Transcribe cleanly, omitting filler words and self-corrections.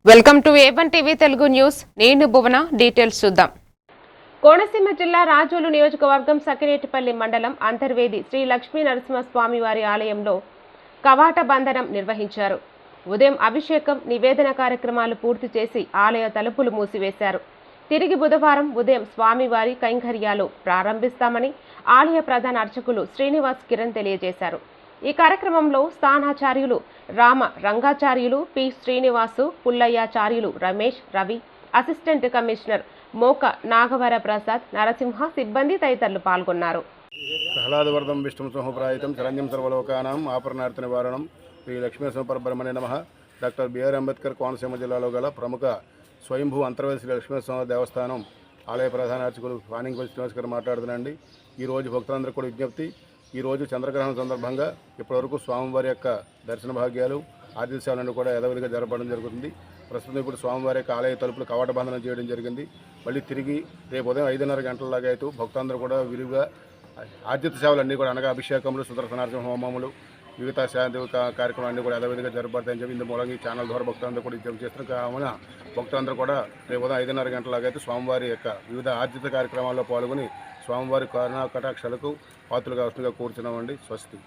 Welcome to A1 TV Telugu news. నేను భువన. Details చూద్దాం. కోనసీమ జిల్లా రాజోలు నియోజకవర్గం సకినేటిపల్లి మండలం అంతర్వేది శ్రీ లక్ష్మీ నరసింహస్వామి వారి ఆలయంలో కవాట బంధనం నిర్వహించారు. ఉదయం అభిషేకం, నివేదన కార్యక్రమాలు పూర్తి చేసి ఆలయ తలుపులు మూసివేశారు. తిరిగి బుధవారం ఉదయం స్వామివారి కైంకర్యాలు ప్రారంభిస్తామని ఆలయ ప్రధాన అర్చకులు శ్రీనివాస్ కిరణ్ తెలియజేశారు. ఈ కార్యక్రమంలో స్థానాచార్యులు Rama Rangacharyulu P Srinivasu, Pullayyacharyulu Ramesh, Ravi, assistant commissioner Moka Nagavara Prasad, Narasimha సిబ్బంది తదితరులు పాల్గొన్నారు. ప్రహ్లాదవర్ధం విష్ణు సింహప్రాయితం చరణ్యం సర్వలోకానాం ఆపరణార్థ నివారణం శ్రీ లక్ష్మీనరసింహ పరబ్రహ్మణే నమః. డాక్టర్ బిఆర్ అంబేద్కర్ కోనసీమ జిల్లాలో గల ప్రముఖ స్వయంభూ అంతర్వేది శ్రీ లక్ష్మీనరసింహ దేవస్థానం ఆలయ ప్రధాన అర్చకులు వాణింగ్ శ్రీనివాస్ గారు మాట్లాడుతున్నాండి. ఈరోజు భక్తులందరూ కూడా విజ్ఞప్తి, ఈరోజు చంద్రగ్రహణం సందర్భంగా ఇప్పటివరకు స్వామివారి యొక్క దర్శన భాగ్యాలు, ఆర్థిక సేవలను కూడా యథావిధిగా జరపడం జరుగుతుంది. ప్రస్తుతం ఇప్పుడు స్వామివారి యొక్క ఆలయ తలుపులు కవాట బంధనం చేయడం జరిగింది. మళ్ళీ తిరిగి రేపు ఉదయం 5:30 గంటలలాగా అయితే భక్తులందరూ కూడా విరివిగా ఆర్థిక సేవలన్నీ కూడా అనగా అభిషేకములు, సుదర్శనార్జన హోమములు, మిగతా శాంతి కార్యక్రమాలన్నీ కూడా యథావిధిగా జరపడతాయని చెప్పి ఇందు మూలంగా ఈ ఛానల్ ద్వారా భక్తులందరూ కూడా విజ్ఞప్తి చేస్తున్నారు. కావున భక్తులందరూ కూడా రేపు ఉదయం 5:30 గంటలలాగా అయితే స్వామివారి యొక్క వివిధ ఆర్థిక కార్యక్రమాల్లో పాల్గొని స్వామివారి కరుణా కటాక్షాలకు పాత్రలుగా వస్తుందిగా కోరుచున్నామండి. స్వస్తి.